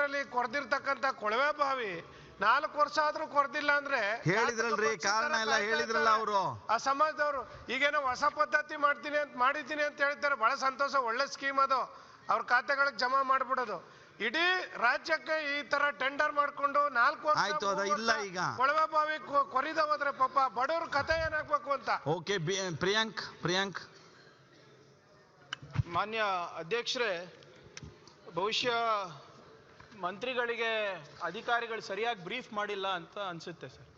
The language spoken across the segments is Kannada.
ಇದರಲ್ಲಿ ಕೊರ್ದಿರ್ತಕ್ಕಂಥ ಕೊಳವೆ ಬಾವಿ 4 ವರ್ಷ ಆದ್ರೂ ಕೊರ್ದಿಲ್ಲ ಅಂದ್ರೆ ಹೇಳಿದ್ರಲ್ರಿ, ಕಾರಣ ಎಲ್ಲ ಹೇಳಿದ್ರಲ್ಲ ಅವರು, ಆ ಸಮಾಜದವರು. ಈಗೇನೋ ಹೊಸ ಪದ್ಧತಿ ಮಾಡಿದ್ದೀನಿ ಅಂತ ಹೇಳ್ತಾರೆ. ಬಹಳ ಸಂತೋಷ, ಒಳ್ಳೆ ಸ್ಕೀಮ್ ಅದು. ಅವ್ರ ಖಾತೆಗಳಿಗೆ ಜಮಾ ಮಾಡ್ಬಿಡೋದು. ಇಡೀ ರಾಜ್ಯಕ್ಕೆ ಈ ತರ ಟೆಂಡರ್ ಮಾಡ್ಕೊಂಡು 4 ವರ್ಷ ಇಲ್ಲ ಈಗ ಕೊಳವೆ ಬಾವಿ ಕೊರಿದ ಹೋದ್ರೆ ಪಾಪ ಬಡವ್ರ ಕಥೆ ಏನಾಗ್ಬೇಕು ಅಂತ. ಓಕೆ, ಪ್ರಿಯಾಂಕ್. ಮಾನ್ಯ ಅಧ್ಯಕ್ಷರೇ, ಬಹುಶಃ ಮಂತ್ರಿಗಳಿಗೆ ಅಧಿಕಾರಿಗಳು ಸರಿಯಾಗಿ ಬ್ರೀಫ್ ಮಾಡಿಲ್ಲ ಅಂತ ಅನ್ಸುತ್ತೆ ಸರ್.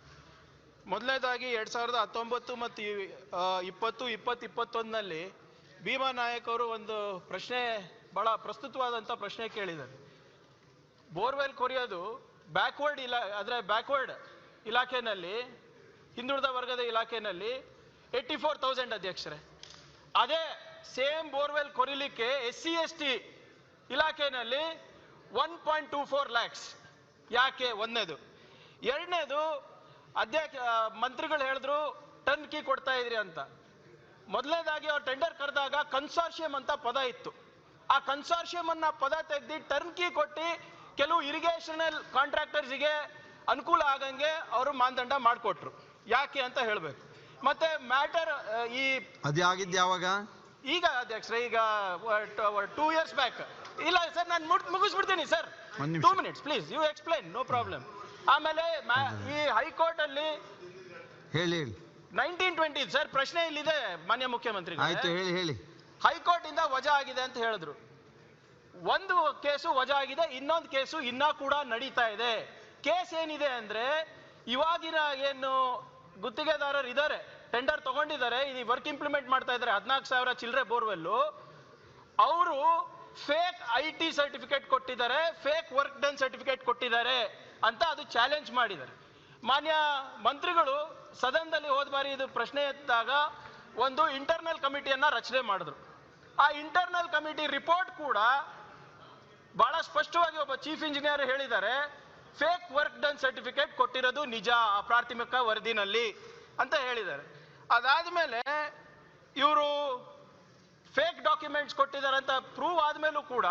ಮೊದಲನೇದಾಗಿ 2019 ಮತ್ತು 2020-21ನಲ್ಲಿ ಭೀಮಾ ನಾಯಕ್ ಅವರು ಒಂದು ಪ್ರಶ್ನೆ, ಬಹಳ ಪ್ರಸ್ತುತವಾದಂಥ ಪ್ರಶ್ನೆ ಕೇಳಿದ್ದಾರೆ. ಬೋರ್ವೆಲ್ ಕೊರಿಯೋದು ಬ್ಯಾಕ್ವರ್ಡ್ ಇಲಾಖೆಯಲ್ಲಿ, ಹಿಂದುಳಿದ ವರ್ಗದ ಇಲಾಖೆಯಲ್ಲಿ 84,000 ಅಧ್ಯಕ್ಷರೇ. ಅದೇ ಸೇಮ್ ಬೋರ್ವೆಲ್ ಕೊರಿಲಿಕ್ಕೆ SC/ST ಇಲಾಖೆಯಲ್ಲಿ 1.24 lakhs. ಯಾಕೆ? ಒಂದನೇದು. ಎರಡನೇದು, ಮಂತ್ರಿಗಳು ಹೇಳಿದ್ರು ಟರ್ನ್ ಕೀ ಕೊಡ್ತಾ ಇದ್ರಿ ಅಂತ. ಮೊದಲನೇದಾಗಿ ಅವ್ರು ಟೆಂಡರ್ ಕರೆದಾಗ ಕನ್ಸಾರ್ಷಿಯಂ ಅಂತ ಪದ ಇತ್ತು. ಆ ಕನ್ಸಾರ್ಷಿಯಂ ಅನ್ನ ಪದ ತೆಗೆದು ಟರ್ನ್ ಕೀ ಕೊಟ್ಟು ಕೆಲವು ಇರಿಗೇಷನಲ್ ಕಾಂಟ್ರಾಕ್ಟರ್ಸ್ಗೆ ಅನುಕೂಲ ಆಗಂಗೆ ಅವರು ಮಾನದಂಡ ಮಾಡಿಕೊಟ್ರು. ಯಾಕೆ ಅಂತ ಹೇಳಬೇಕು. ಮತ್ತೆ ಮ್ಯಾಟರ್ ಅದಾಗಿದ್ದು ಯಾವಾಗ? ಈಗ ಅಧ್ಯಕ್ಷರೇ, ಈಗ 2 years ಬ್ಯಾಕ್. ಇಲ್ಲ ಸರ್, ನಾನು ಮುಗಿಸ್ಬಿಡ್ತೀನಿ sir. 2 minutes please, you explain, no problem. ಆಮೇಲೆ ಈ ಹೈಕೋರ್ಟ್ ಅಲ್ಲಿ ಹೇಳಿ 1920 ಸರ್, ಪ್ರಶ್ನೆ ಇಲ್ಲಿದೆ ಮಾನ್ಯ ಮುಖ್ಯಮಂತ್ರಿ. ಆಯ್ತು, ಹೇಳಿ. ಹೈಕೋರ್ಟ್ ಇಂದ ವಜಾ ಆಗಿದೆ ಅಂತ ಹೇಳಿದ್ರು. ಒಂದು ಕೇಸು ವಜಾ ಆಗಿದೆ, ಇನ್ನೊಂದು ಕೇಸು ಇನ್ನ ಕೂಡ ನಡೀತಾ ಇದೆ. ಕೇಸ್ ಏನಿದೆ ಅಂದ್ರೆ, ಇವಾಗಿನ ಏನು ಗುತ್ತಿಗೆದಾರರು ಇದ್ದಾರೆ, ಟೆಂಡರ್ ತಗೊಂಡಿದ್ದಾರೆ, ಇದು ವರ್ಕ್ ಇಂಪ್ಲಿಮೆಂಟ್ ಮಾಡ್ತಾ ಇದ್ದಾರೆ, 14,000 ಚಿಲ್ಲರೆ ಬೋರ್ವೆಲ್ಲು. ಅವರು ಫೇಕ್ IT ಸರ್ಟಿಫಿಕೇಟ್ ಕೊಟ್ಟಿದ್ದಾರೆ, ಫೇಕ್ ವರ್ಕ್ ಡನ್ ಸರ್ಟಿಫಿಕೇಟ್ ಕೊಟ್ಟಿದ್ದಾರೆ ಅಂತ ಅದು ಚಾಲೆಂಜ್ ಮಾಡಿದ್ದಾರೆ. ಮಾನ್ಯ ಮಂತ್ರಿಗಳು ಸದನದಲ್ಲಿ ಹೋದ ಬಾರಿ ಇದು ಪ್ರಶ್ನೆ ಎತ್ತಿದಾಗ ಒಂದು ಇಂಟರ್ನಲ್ ಕಮಿಟಿಯನ್ನ ರಚನೆ ಮಾಡಿದ್ರು. ಆ ಇಂಟರ್ನಲ್ ಕಮಿಟಿ ರಿಪೋರ್ಟ್ ಕೂಡ ಬಹಳ ಸ್ಪಷ್ಟವಾಗಿ ಒಬ್ಬ ಚೀಫ್ ಇಂಜಿನಿಯರ್ ಹೇಳಿದ್ದಾರೆ, ಫೇಕ್ ವರ್ಕ್ ಡನ್ ಸರ್ಟಿಫಿಕೇಟ್ ಕೊಟ್ಟಿರೋದು ನಿಜ ಆ ಪ್ರಾಥಮಿಕ ವರದಿನಲ್ಲಿ ಅಂತ ಹೇಳಿದ್ದಾರೆ. ಅದಾದ್ಮೇಲೆ ಇವರು ಫೇಕ್ ಡಾಕ್ಯುಮೆಂಟ್ಸ್ ಕೊಟ್ಟಿದ್ದಾರೆ ಅಂತ ಪ್ರೂವ್ ಆದ್ಮೇಲೂ ಕೂಡ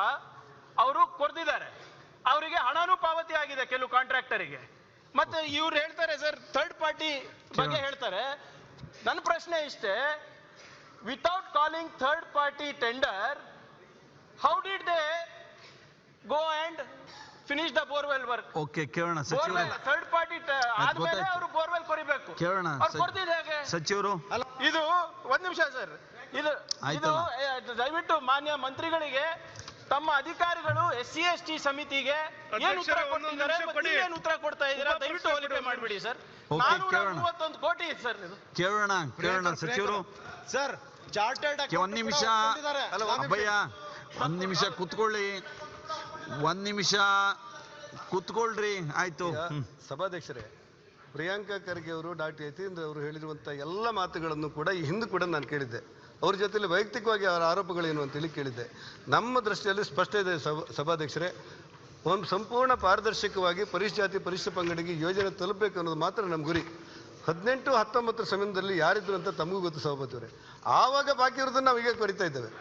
ಅವರು ಕೊರ್ದಿದ್ದಾರೆ. ಅವರಿಗೆ ಹಣನೂ ಪಾವತಿ ಆಗಿದೆ ಕೆಲವು ಕಾಂಟ್ರಾಕ್ಟರಿಗೆ. ಮತ್ತೆ ಇವ್ರು ಹೇಳ್ತಾರೆ ಸರ್, ಥರ್ಡ್ ಪಾರ್ಟಿ ಬಗ್ಗೆ ಹೇಳ್ತಾರೆ. ನನ್ನ ಪ್ರಶ್ನೆ ಇಷ್ಟೇ, without calling third party tender, how did they go and finish the borewell work? Okay, ಕೇಳೋಣ ಸಚಿವರು. ಥರ್ಡ್ ಪಾರ್ಟಿ ಆದ್ಮೇಲೆ ಅವರು ಬೋರ್ವೆಲ್ ಕೊರಿಬೇಕು. ಕೇಳೋಣ ಕೊಡ್ತಿದ್ದು ಹೇಗೆ ಸಚಿವರು? ಇದು 1 ನಿಮಿಷ ಸರ್. ಇದು ದಯವಿಟ್ಟು ಮಾನ್ಯ ಮಂತ್ರಿಗಳಿಗೆ ತಮ್ಮ ಅಧಿಕಾರಿಗಳು SC/ST ಸಮಿತಿಗೆ ಏನು ಉತ್ತರ ಕೊಟ್ಟಿದ್ದಾರೆ, ಏನು ಉತ್ತರ ಕೊಡ್ತಾ ಇದ್ದೀರಾ, ದಯವಿಟ್ಟು ಹೋಲಿಕೆ ಮಾಡಬೇಡಿ ಸರ್. 431 ಕೋಟಿ ಸರ್. ಇದು ಕೇಳೋಣ ಸಚಿವರು. ಸರ್, ಚಾರ್ಟರ್ಡ್ 1 ನಿಮಿಷ ಅಬ್ಬಯ್ಯ, 1 ನಿಮಿಷ ಕೂತ್ಕೊಳ್ಳಿ, 1 ನಿಮಿಷ ಕೂತ್ಕೊಳ್ರಿ. ಆಯ್ತು. ಸಭಾಧ್ಯಕ್ಷರೇ, ಪ್ರಿಯಾಂಕಾ ಖರ್ಗೆ ಅವರು, ಡಾಕ್ಟರ್ ಯತೀಂದ್ರ ಅವರು ಹೇಳಿರುವಂಥ ಎಲ್ಲ ಮಾತುಗಳನ್ನು ಕೂಡ ಈ ಹಿಂದೆ ಕೂಡ ನಾನು ಕೇಳಿದ್ದೆ. ಅವ್ರ ಜೊತೆಲಿ ವೈಯಕ್ತಿಕವಾಗಿ ಅವರ ಆರೋಪಗಳೇನು ಅಂತೇಳಿ ಕೇಳಿದ್ದೆ. ನಮ್ಮ ದೃಷ್ಟಿಯಲ್ಲಿ ಸ್ಪಷ್ಟ ಇದೆ ಸಭಾಧ್ಯಕ್ಷರೇ, ಒಂದು ಸಂಪೂರ್ಣ ಪಾರದರ್ಶಕವಾಗಿ ಪರಿಶಿಷ್ಟ ಜಾತಿ ಪರಿಶಿಷ್ಟ ಪಂಗಡಿಗೆ ಯೋಜನೆ ತಲುಪಬೇಕು ಅನ್ನೋದು ಮಾತ್ರ ನಮ್ಮ ಗುರಿ. 18-19 ಸಮಯದಲ್ಲಿ ಯಾರಿದ್ರು ಅಂತ ತಮಗೂ ಗೊತ್ತು ಸಭಾಪತಿಯವರೇ. ಆವಾಗ ಬಾಕಿ ಇರೋದನ್ನು ನಾವು ಈಗ ಕೊರಿತಾ ಇದ್ದೇವೆ.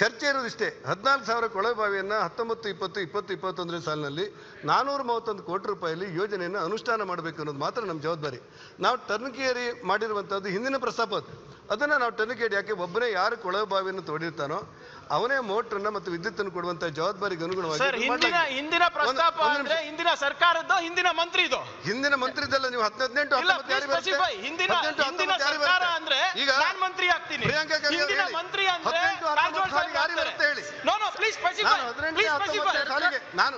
ಚರ್ಚೆ ಇರೋದಿಷ್ಟೇ, 14,000 ಕೊಳವೆ ಬಾವಿಯನ್ನು 19-20-21 ಸಾಲಿನಲ್ಲಿ 431 ಕೋಟಿ ರೂಪಾಯಿಯಲ್ಲಿ ಯೋಜನೆಯನ್ನು ಅನುಷ್ಠಾನ ಮಾಡಬೇಕು ಅನ್ನೋದು ಮಾತ್ರ ನಮ್ಮ ಜವಾಬ್ದಾರಿ. ನಾವು ಟರ್ನ್ಕೇರಿ ಮಾಡಿರುವಂಥದ್ದು ಹಿಂದಿನ ಪ್ರಸ್ತಾಪ, ಅದನ್ನು ನಾವು ಟರ್ನ್ಕೇರಿ ಯಾಕೆ ಒಬ್ಬನೇ ಯಾರು ಕೊಳವೆ ಬಾವಿಯನ್ನು ತೋಡಿರ್ತಾನೋ ಅವನೇ ಮೋಟ್ರನ್ನ ಮತ್ತು ವಿದ್ಯುತ್ತನ್ನು ಕೊಡುವಂತ ಜವಾಬ್ದಾರಿಗೆ ಅನುಗುಣವಾಗಿ ಹಿಂದಿನ ಪ್ರಸ್ತಾಪ ಅಂದ್ರೆ ಹಿಂದಿನ ಸರ್ಕಾರದ್ದು, ಹಿಂದಿನ ಮಂತ್ರಿದು. ಹಿಂದಿನ ಮಂತ್ರಿದಲ್ಲ, ನೀವು 18 ಹಿಂದಿನ ಸರ್ಕಾರ ಅಂದ್ರೆ ಈಗ ನಾನು ಮಂತ್ರಿ ಆಗ್ತೀನಿ. ಹಿಂದಿನ ಮಂತ್ರಿ ಅಂದ್ರೆ ಹೇಳಿ. No no please specify. ನಾನು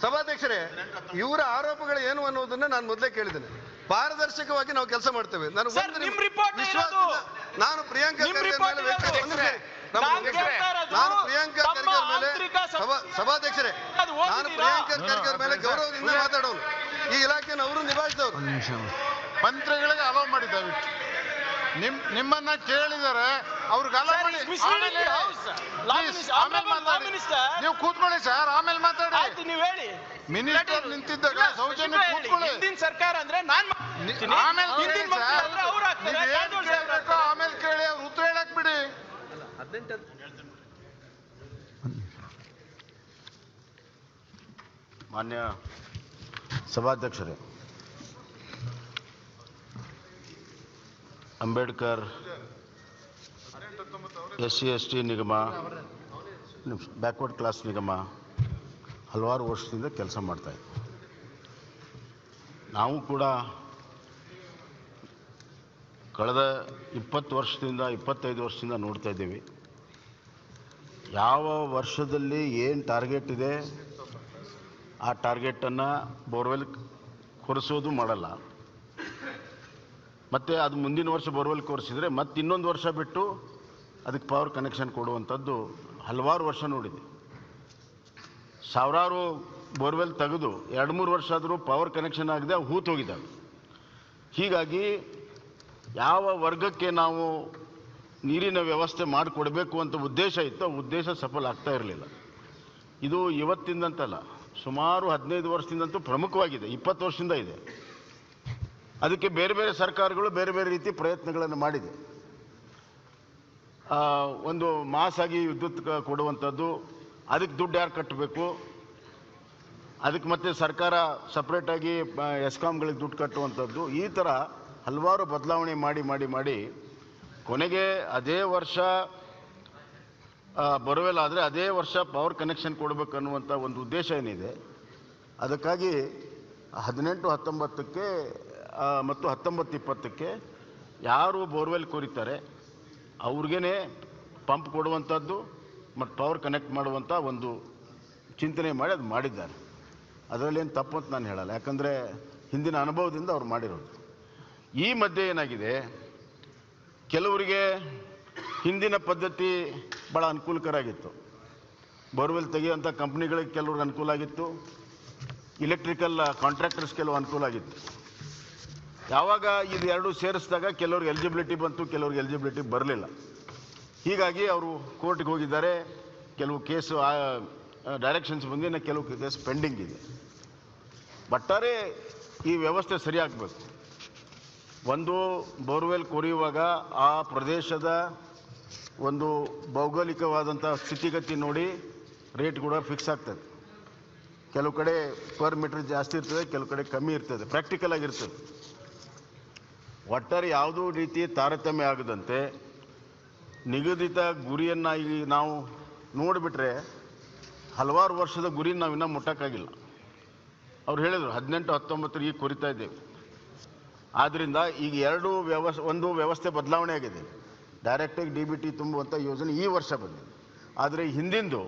ಸಭಾಧ್ಯಕ್ಷರೇ, ಇವರ ಆರೋಪಗಳು ಏನು ಅನ್ನೋದನ್ನ ನಾನು ಮೊದಲೇ ಕೇಳಿದ್ದೇನೆ. ಪಾರದರ್ಶಕವಾಗಿ ನಾವು ಕೆಲಸ ಮಾಡ್ತೇವೆ. ನಾನು ಪ್ರಿಯಾಂಕಾ ಖರ್ಗೆ ಮೇಲೆ ಸಭಾಧ್ಯಕ್ಷರೇ, ನಾನು ಪ್ರಿಯಾಂಕಾ ಖರ್ಗೆ ಮೇಲೆ ಗೌರವದಿಂದ ಮಾತಾಡೋನು. ಈ ಇಲಾಖೆಯನ್ನು ಅವರು ನಿಭಾಯಿಸಿದವರು. ಮಂತ್ರಿಗಳಿಗೆ ಅಲೋ ಮಾಡಿ ದಯವಿಟ್ಟು. ನಿಮ್ಮನ್ನ ಕೇಳಿದರೆ ಅವ್ರಿಗೆ ಅಲೋ ಮಾಡಿ. ನೀವು ಕೂತ್ಕೊಳ್ಳಿ ಸರ್, ಆಮೇಲೆ ಮಾತಾಡಿ. ನೀವು ಹೇಳಿ. ಮಿನಿಸ್ಟರ್ ನಿಂತಿದ್ದಾಗ ಸೌಜನ್ಯ ಕೂತ್ಕೊಳ್ಳಿ. ಹಿಂದಿನ ಸರ್ಕಾರ ಅಂದ್ರೆ ನಾನು ಆಮೇಲೆ ಕೇಳಿ, ಅವ್ರು ಉತ್ತರ ಹೇಳಕ್ ಬಿಡಿ. ಮಾನ್ಯ ಸಭಾಧ್ಯಕ್ಷರೇ, ಅಂಬೇಡ್ಕರ್ SC/ST ನಿಗಮ, ಬ್ಯಾಕ್ವರ್ಡ್ ಕ್ಲಾಸ್ ನಿಗಮ ಹಲವಾರು ವರ್ಷದಿಂದ ಕೆಲಸ ಮಾಡ್ತಾ ಇದೆ. ನಾವು ಕೂಡ ಕಳೆದ 20 ವರ್ಷದಿಂದ 25 ವರ್ಷದಿಂದ ನೋಡ್ತಾ ಇದ್ದೀವಿ. ಯಾವ ವರ್ಷದಲ್ಲಿ ಏನು ಟಾರ್ಗೆಟ್ ಇದೆ ಆ ಟಾರ್ಗೆಟನ್ನು ಬೋರ್ವೆಲ್ ಕೊರೆಸೋದು ಮಾಡಲ್ಲ. ಮತ್ತು ಅದು ಮುಂದಿನ ವರ್ಷ ಬೋರ್ವೆಲ್ ಕೊರೆಸಿದರೆ ಮತ್ತೆ ಇನ್ನೊಂದು ವರ್ಷ ಬಿಟ್ಟು ಅದಕ್ಕೆ ಪವರ್ ಕನೆಕ್ಷನ್ ಕೊಡುವಂಥದ್ದು ಹಲವಾರು ವರ್ಷ ನೋಡಿದೆ. ಸಾವಿರಾರು ಬೋರ್ವೆಲ್ ತೆಗೆದು 2-3 ವರ್ಷ ಆದರೂ ಪವರ್ ಕನೆಕ್ಷನ್ ಆಗದೆ ಹೂತು ಹೋಗಿದ್ದಾವೆ. ಹೀಗಾಗಿ ಯಾವ ವರ್ಗಕ್ಕೆ ನಾವು ನೀರಿನ ವ್ಯವಸ್ಥೆ ಮಾಡಿಕೊಡ್ಬೇಕು ಅಂತ ಉದ್ದೇಶ ಇತ್ತು, ಉದ್ದೇಶ ಸಫಲ ಆಗ್ತಾ ಇರಲಿಲ್ಲ. ಇದು ಇವತ್ತಿಂದಂತಲ್ಲ, ಸುಮಾರು 15 ವರ್ಷದಿಂದಂತೂ ಪ್ರಮುಖವಾಗಿದೆ, 20 ವರ್ಷದಿಂದ ಇದೆ. ಅದಕ್ಕೆ ಬೇರೆ ಬೇರೆ ಸರ್ಕಾರಗಳು ಬೇರೆ ಬೇರೆ ರೀತಿ ಪ್ರಯತ್ನಗಳನ್ನು ಮಾಡಿದೆ. ಒಂದು ಮಾಸಾಗಿ ವಿದ್ಯುತ್ ಕೊಡುವಂಥದ್ದು, ಅದಕ್ಕೆ ದುಡ್ಡು ಯಾರು ಕಟ್ಟಬೇಕು, ಅದಕ್ಕೆ ಮತ್ತೆ ಸರ್ಕಾರ ಸಪ್ರೇಟಾಗಿ ಎಸ್ಕಾಮ್ಗಳಿಗೆ ದುಡ್ಡು ಕಟ್ಟುವಂಥದ್ದು, ಈ ಥರ ಹಲವಾರು ಬದಲಾವಣೆ ಮಾಡಿ ಮಾಡಿ ಮಾಡಿ ಕೊನೆಗೆ ಅದೇ ವರ್ಷ ಬೋರ್ವೆಲ್ ಆದರೆ ಅದೇ ವರ್ಷ ಪವರ್ ಕನೆಕ್ಷನ್ ಕೊಡಬೇಕು ಅನ್ನುವಂಥ ಒಂದು ಉದ್ದೇಶ ಏನಿದೆ. ಅದಕ್ಕಾಗಿ 18-19ಕ್ಕೆ ಮತ್ತು 19-20ಕ್ಕೆ ಯಾರು ಬೋರ್ವೆಲ್ ಕೊರಿತಾರೆ ಅವ್ರಿಗೇ ಪಂಪ್ ಕೊಡುವಂಥದ್ದು ಮತ್ತು ಪವರ್ ಕನೆಕ್ಟ್ ಮಾಡುವಂಥ ಒಂದು ಚಿಂತನೆ ಮಾಡಿ ಅದು ಮಾಡಿದ್ದಾರೆ. ಅದರಲ್ಲೇನು ತಪ್ಪು ಅಂತ ನಾನು ಹೇಳಲ್ಲ, ಯಾಕಂದರೆ ಹಿಂದಿನ ಅನುಭವದಿಂದ ಅವ್ರು ಮಾಡಿರೋದು. ಈ ಮಧ್ಯೆ ಏನಾಗಿದೆ, ಕೆಲವರಿಗೆ ಹಿಂದಿನ ಪದ್ಧತಿ ಭಾಳ ಅನುಕೂಲಕರ ಆಗಿತ್ತು. ಬೋರ್ವೆಲ್ ತೆಗೆಯುವಂಥ ಕಂಪ್ನಿಗಳಿಗೆ ಕೆಲವ್ರಿಗೆ ಅನುಕೂಲ ಆಗಿತ್ತು, ಇಲೆಕ್ಟ್ರಿಕಲ್ ಕಾಂಟ್ರಾಕ್ಟರ್ಸ್ ಕೆಲವು ಅನುಕೂಲ ಆಗಿತ್ತು. ಯಾವಾಗ ಇದು ಎರಡು ಸೇರಿಸಿದಾಗ ಕೆಲವ್ರಿಗೆ ಎಲಿಜಿಬಿಲಿಟಿ ಬಂತು, ಕೆಲವ್ರಿಗೆ ಎಲಿಜಿಬಿಲಿಟಿ ಬರಲಿಲ್ಲ. ಹೀಗಾಗಿ ಅವರು ಕೋರ್ಟ್ಗೆ ಹೋಗಿದ್ದಾರೆ. ಕೆಲವು ಕೇಸು ಡೈರೆಕ್ಷನ್ಸ್ ಬಂದಿನ, ಕೆಲವು ಕೇಸ್ ಪೆಂಡಿಂಗ್ ಇದೆ. ಒಟ್ಟಾರೆ ಈ ವ್ಯವಸ್ಥೆ ಸರಿಯಾಗಬೇಕು. ಒಂದು ಬೋರ್ವೆಲ್ ಕೊರೆಯುವಾಗ ಆ ಪ್ರದೇಶದ ಒಂದು ಭೌಗೋಳಿಕವಾದಂಥ ಸ್ಥಿತಿಗತಿ ನೋಡಿ ರೇಟ್ ಕೂಡ ಫಿಕ್ಸ್ ಆಗ್ತದೆ. ಕೆಲವು ಕಡೆ ಪರ್ ಮೀಟರ್ ಜಾಸ್ತಿ ಇರ್ತದೆ, ಕೆಲವು ಕಡೆ ಕಮ್ಮಿ ಇರ್ತದೆ, ಪ್ರಾಕ್ಟಿಕಲ್ ಆಗಿರ್ತದೆ. ಒಟ್ಟಾರೆ ಯಾವುದೂ ರೀತಿ ತಾರತಮ್ಯ ಆಗದಂತೆ ನಿಗದಿತ ಗುರಿಯನ್ನು ಈಗ ನಾವು ನೋಡಿಬಿಟ್ರೆ ಹಲವಾರು ವರ್ಷದ ಗುರಿನ ನಾವು ಇನ್ನೂ ಮುಟ್ಟಕ್ಕಾಗಿಲ್ಲ. ಅವ್ರು ಹೇಳಿದರು 18-19 ಈಗ ಕೊರಿತಾ ಇದ್ದೇವೆ. ಆದ್ದರಿಂದ ಈಗ ಒಂದು ವ್ಯವಸ್ಥೆ ಬದಲಾವಣೆ ಆಗಿದೆ. ಡೈರೆಕ್ಟಾಗಿ DBT ತುಂಬುವಂಥ ಯೋಜನೆ ಈ ವರ್ಷ ಬಂದಿದೆ. ಆದರೆ ಹಿಂದಿಂದು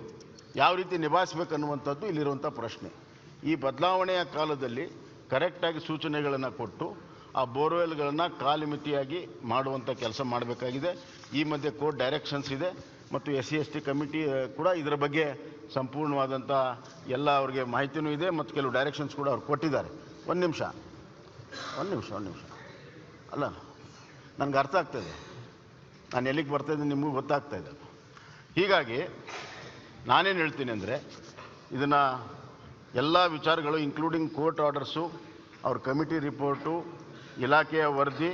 ಯಾವ ರೀತಿ ನಿಭಾಯಿಸಬೇಕನ್ನುವಂಥದ್ದು ಇಲ್ಲಿರುವಂಥ ಪ್ರಶ್ನೆ. ಈ ಬದಲಾವಣೆಯ ಕಾಲದಲ್ಲಿ ಕರೆಕ್ಟಾಗಿ ಸೂಚನೆಗಳನ್ನು ಕೊಟ್ಟು ಆ ಬೋರ್ವೆಲ್ಗಳನ್ನು ಕಾಲಮಿತಿಯಾಗಿ ಮಾಡುವಂಥ ಕೆಲಸ ಮಾಡಬೇಕಾಗಿದೆ. ಈ ಮಧ್ಯೆ ಕೋರ್ಟ್ ಡೈರೆಕ್ಷನ್ಸ್ ಇದೆ ಮತ್ತು SC/ST ಕಮಿಟಿ ಕೂಡ ಇದರ ಬಗ್ಗೆ ಸಂಪೂರ್ಣವಾದಂಥ ಎಲ್ಲ ಅವ್ರಿಗೆ ಮಾಹಿತಿನೂ ಇದೆ ಮತ್ತು ಕೆಲವು ಡೈರೆಕ್ಷನ್ಸ್ ಕೂಡ ಅವ್ರು ಕೊಟ್ಟಿದ್ದಾರೆ. ಒಂದು ನಿಮಿಷ ಅಲ್ಲ, ನನಗೆ ಅರ್ಥ ಆಗ್ತಾಯಿದೆ, ನಾನು ಎಲ್ಲಿಗೆ ಬರ್ತಾಯಿದ್ದೀನಿ ನಿಮಗೂ ಗೊತ್ತಾಗ್ತಾಯಿದೆ. ಹೀಗಾಗಿ ನಾನೇನು ಹೇಳ್ತೀನಿ ಅಂದರೆ, ಇದನ್ನು ಎಲ್ಲ ವಿಚಾರಗಳು ಇನ್ಕ್ಲೂಡಿಂಗ್ ಕೋರ್ಟ್ ಆರ್ಡರ್ಸು, ಅವ್ರ ಕಮಿಟಿ ರಿಪೋರ್ಟು, ಇಲಾಖೆಯ ವರದಿ,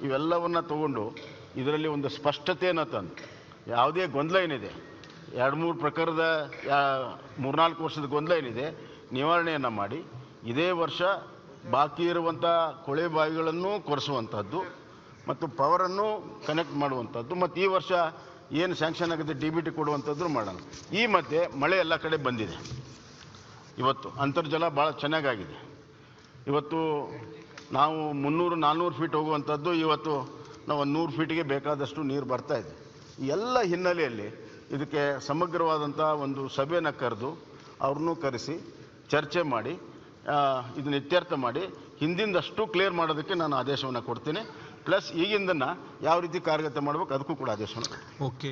ಇವೆಲ್ಲವನ್ನು ತಗೊಂಡು ಇದರಲ್ಲಿ ಒಂದು ಸ್ಪಷ್ಟತೆಯನ್ನು ತಂದು ಯಾವುದೇ ಗೊಂದಲ ಏನಿದೆ, 2-3 ಪ್ರಕಾರದ 3-4 ವರ್ಷದ ಗೊಂದಲ ಏನಿದೆ ನಿವಾರಣೆಯನ್ನು ಮಾಡಿ ಇದೇ ವರ್ಷ ಬಾಕಿ ಇರುವಂಥ ಕೊಳೆ ಬಾವಿಗಳನ್ನು ಕೊರೆಸುವಂಥದ್ದು ಮತ್ತು ಪವರನ್ನು ಕನೆಕ್ಟ್ ಮಾಡುವಂಥದ್ದು ಮತ್ತು ಈ ವರ್ಷ ಏನು ಸ್ಯಾಂಕ್ಷನ್ ಆಗುತ್ತೆ DBT ಕೊಡುವಂಥದ್ದು ಮಾಡೋಣ. ಈ ಮಧ್ಯೆ ಮಳೆ ಎಲ್ಲ ಕಡೆ ಬಂದಿದೆ. ಇವತ್ತು ಅಂತರ್ಜಲ ಭಾಳ ಚೆನ್ನಾಗಾಗಿದೆ. ಇವತ್ತು ನಾವು 300-400 ಫೀಟ್ ಹೋಗುವಂಥದ್ದು ಇವತ್ತು ನಾವು 100 ಫೀಟಿಗೆ ಬೇಕಾದಷ್ಟು ನೀರು ಬರ್ತಾ ಇದೆ. ಈ ಎಲ್ಲ ಹಿನ್ನೆಲೆಯಲ್ಲಿ ಇದಕ್ಕೆ ಸಮಗ್ರವಾದಂಥ ಒಂದು ಸಭೆಯನ್ನು ಕರೆದು ಅವ್ರನ್ನೂ ಕರೆಸಿ ಚರ್ಚೆ ಮಾಡಿ ಇದನ್ನು ಇತ್ಯರ್ಥ ಮಾಡಿ ಹಿಂದಿಂದಷ್ಟು ಕ್ಲಿಯರ್ ಮಾಡೋದಕ್ಕೆ ನಾನು ಆದೇಶವನ್ನು ಕೊಡ್ತೀನಿ. ಪ್ಲಸ್ ಈಗಿಂದನ್ನು ಯಾವ ರೀತಿ ಕಾರ್ಯಗತ ಮಾಡಬೇಕು ಅದಕ್ಕೂ ಕೂಡ ಆದೇಶವನ್ನು. ಓಕೆ.